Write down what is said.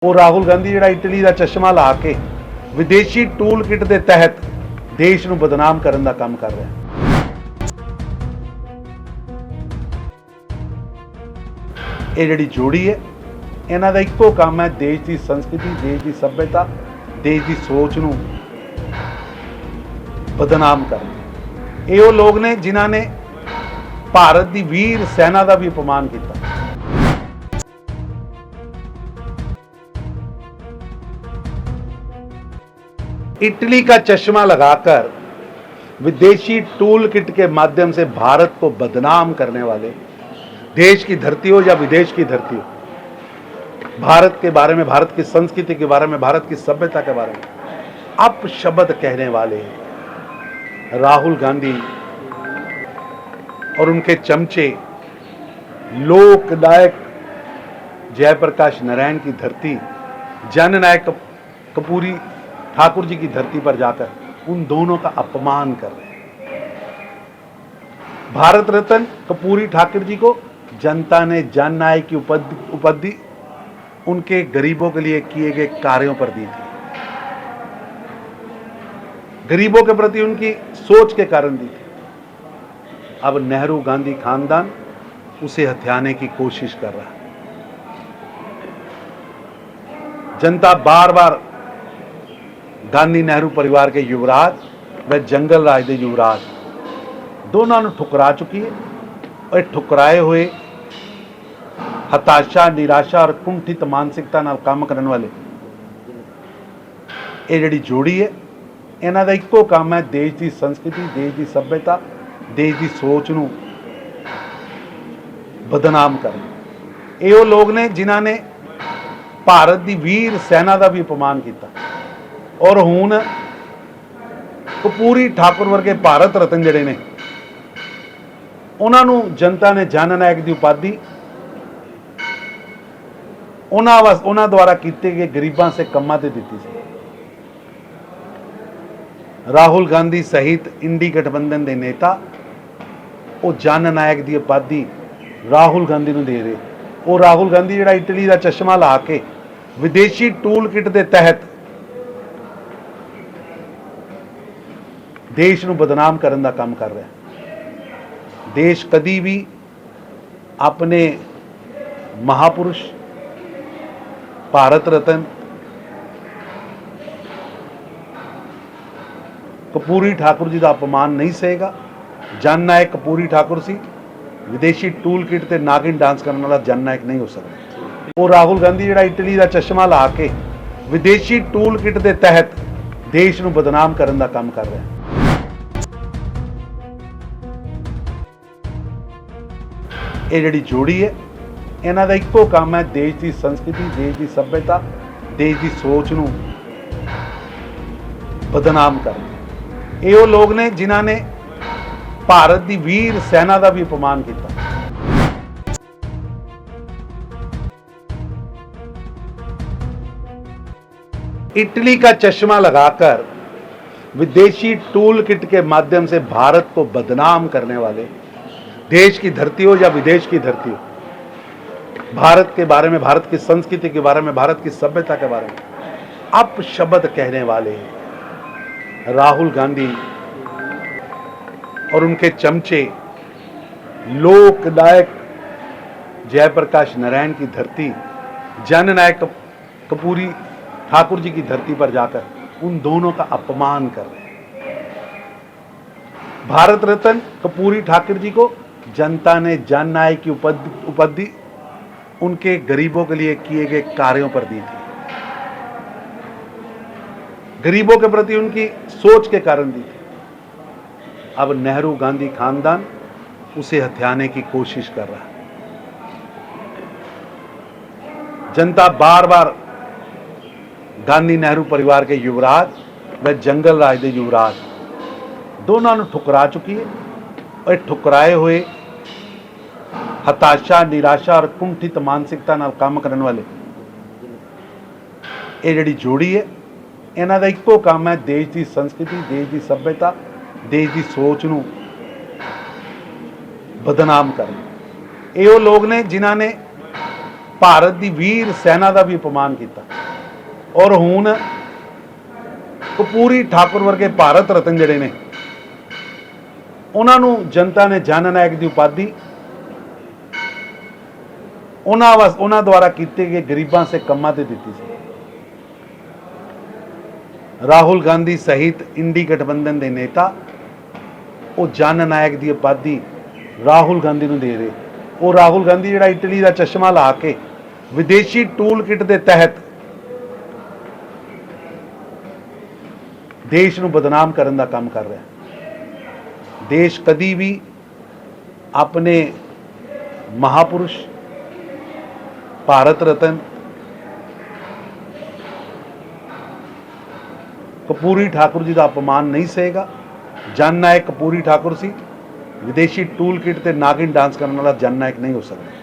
ਉਹ ਰਾਹੁਲ ਗਾਂਧੀ ਜਿਹੜਾ ਇਟਲੀ ਦਾ ਚਸ਼ਮਾ ਲਾ ਕੇ ਵਿਦੇਸ਼ੀ ਟੂਲ ਕਿਟ ਦੇ ਤਹਿਤ ਦੇਸ਼ ਨੂੰ ਬਦਨਾਮ ਕਰਨ ਦਾ ਕੰਮ ਕਰ ਰਿਹਾ ਹੈ। ਇਹ ਜਿਹੜੀ ਜੋੜੀ ਹੈ, ਇਹਨਾਂ ਦਾ ਇੱਕੋ ਕੰਮ ਹੈ ਦੇਸ਼ ਦੀ ਸੰਸਕ੍ਰਿਤੀ, ਦੇਸ਼ ਦੀ ਸੱਭਿਅਤਾ, ਦੇਸ਼ ਦੀ ਸੋਚ ਨੂੰ ਬਦਨਾਮ ਕਰਨਾ। ਇਹ ਉਹ ਲੋਕ ਨੇ ਜਿਨ੍ਹਾਂ ਨੇ ਭਾਰਤ ਦੀ ਵੀਰ ਸੈਨਾ ਦਾ ਵੀ ਅਪਮਾਨ ਕੀਤਾ। इटली का चश्मा लगाकर विदेशी टूल किट के माध्यम से भारत को बदनाम करने वाले, देश की धरती हो या विदेश की धरती हो, भारत के बारे में, भारत की संस्कृति के बारे में, भारत की सभ्यता के बारे में अपशब्द कहने वाले राहुल गांधी और उनके चमचे लोकनायक जयप्रकाश नारायण की धरती, जननायक कपूरी ठाकुर जी की धरती पर जाकर उन दोनों का अपमान कर रहे हैं। भारत रत्न कपूरी ठाकुर जी को जनता ने जननायक की उपाधि उनके गरीबों के लिए किए गए कार्यों पर दी थी, गरीबों के प्रति उनकी सोच के कारण दी थी। अब नेहरू गांधी खानदान उसे हथियाने की कोशिश कर रहा है। जनता बार बार गांधी नेहरू परिवार के युवराज व जंगल राज के युवराज दोनों ने ठुकरा चुकी है और ठुकराए हुए हताशा, निराशा और कुंठित मानसिकता नाल काम करने वाले ये जिहड़ी जोड़ी है, इन्हां दा इक्को काम है देश की संस्कृति, देश की सभ्यता, देश की सोच नूं बदनाम करना। ये वो लोग ने जिन्हां ने भारत की वीर सेना का भी अपमान किया और हुण कपूरी ठाकुर वर्गे भारत रत्न जिहड़े ने उन्होंने जनता ने जननायक की उपाधि उन्होंने द्वारा किए गए गरीबों से कमां ते दित्ती सी। राहुल गांधी सहित इंडी गठबंधन के नेता वो जननायक की उपाधि राहुल गांधी नूं दे रहे। वो राहुल गांधी जिहड़ा इटली का चश्मा ला के विदेशी टूल किट के तहत देश ਨੂੰ बदनाम करने का काम कर रहा है। देश कभी भी अपने महापुरुष भारत रत्न कपूरी ठाकुर जी का अपमान नहीं सहेगा। जननायक कपूरी ठाकुर सी विदेशी टूल किट ते नागिन डांस करने वाला जननायक नहीं हो सकता। वो राहुल गांधी जिहड़ा इटली का चश्मा ला के विदेशी टूल किट के तहत देश ਨੂੰ बदनाम करने का काम कर रहा है। ये जिहड़ी जोड़ी है, इन्हां दा इक्को काम है देश की संस्कृति, देश की सभ्यता, देश की सोच नूं बदनाम करना। ये वो लोग ने जिन्हां ने भारत की वीर सेना का भी अपमान किया। इटली का चश्मा लगाकर विदेशी टूल किट के माध्यम से भारत को बदनाम करने वाले, देश की धरती हो या विदेश की धरती हो, भारत के बारे में, भारत की संस्कृति के बारे में, भारत की सभ्यता के बारे में अपशब्द कहने वाले राहुल गांधी और उनके चमचे लोकनायक जयप्रकाश नारायण की धरती, जननायक कपूरी ठाकुर जी की धरती पर जाकर उन दोनों का अपमान कर रहे हैं। भारत रत्न कपूरी ठाकुर जी को जनता ने जननायक की उपाधि उनके गरीबों के लिए किए गए कार्यों पर दी थी, गरीबों के प्रति उनकी सोच के कारण दी थी। अब नेहरू गांधी खानदान उसे हथियाने की कोशिश कर रहा है। जनता बार बार गांधी नेहरू परिवार के युवराज व जंगल राज के युवराज दोनों ने ठुकरा चुकी है और ठुकराए हुए हताशा, निराशा और कुंठित मानसिकता नाल काम करने वाले ये जिहड़ी जोड़ी है, इन्हां दा इक्को काम है देश की संस्कृति, देश की सभ्यता, देश की सोच नूं बदनाम करना। ये वो लोग ने जिन्हां ने ਭਾਰਤ ਦੀ ਵੀਰ ਸੈਨਾ ਦਾ ਵੀ ਅਪਮਾਨ ਕੀਤਾ। ਔਰ ਹੁਣ ਕਪੂਰੀ ਠਾਕੁਰ ਵਰਗੇ ਭਾਰਤ ਰਤਨ ਜਿਹੜੇ ਨੇ ਉਹਨਾਂ ਨੂੰ ਜਨਤਾ ਨੇ ਜਨ ਨਾਇਕ ਦੀ ਉਪਾਧੀ ਉਹਨਾਂ ਦੁਆਰਾ ਕੀਤੇ ਗਏ ਗਰੀਬਾਂ ਸੇ ਕੰਮਾਂ ਤੇ ਦਿੱਤੀ ਸੀ। ਰਾਹੁਲ ਗਾਂਧੀ ਸਹਿਤ ਇੰਡੀ ਗਠਬੰਧਨ ਦੇ ਨੇਤਾ ਉਹ ਜਨ ਨਾਇਕ ਦੀ ਉਪਾਧੀ ਰਾਹੁਲ ਗਾਂਧੀ ਨੂੰ ਦੇ ਰਹੇ। ਉਹ ਰਾਹੁਲ ਗਾਂਧੀ ਜਿਹੜਾ ਇਟਲੀ ਦਾ ਚਸ਼ਮਾ ਲਾ ਕੇ ਵਿਦੇਸ਼ੀ ਟੂਲ ਕਿਟ ਦੇ ਤਹਿਤ ਦੇਸ਼ ਨੂੰ ਬਦਨਾਮ ਕਰਨ ਦਾ ਕੰਮ ਕਰ ਰਿਹਾ। ਦੇਸ਼ ਕਦੀ ਵੀ ਆਪਣੇ ਮਹਾਪੁਰਸ਼ ਭਾਰਤ ਰਤਨ ਕਪੂਰੀ ਠਾकुर जी ਦਾ ਅਪਮਾਨ ਨਹੀਂ ਸਹੇਗਾ। ਜਨ ਨਾਇਕ ਕਪੂਰੀ ਠਾकुर ਸੀ। ਵਿਦੇਸ਼ੀ ਟੂਲ ਕਿਟ ਤੇ ਨਾਗਿਨ ਡਾਂਸ ਕਰਨ ਵਾਲਾ ਜਨ ਨਾਇਕ ਨਹੀਂ ਹੋ ਸਕਦਾ।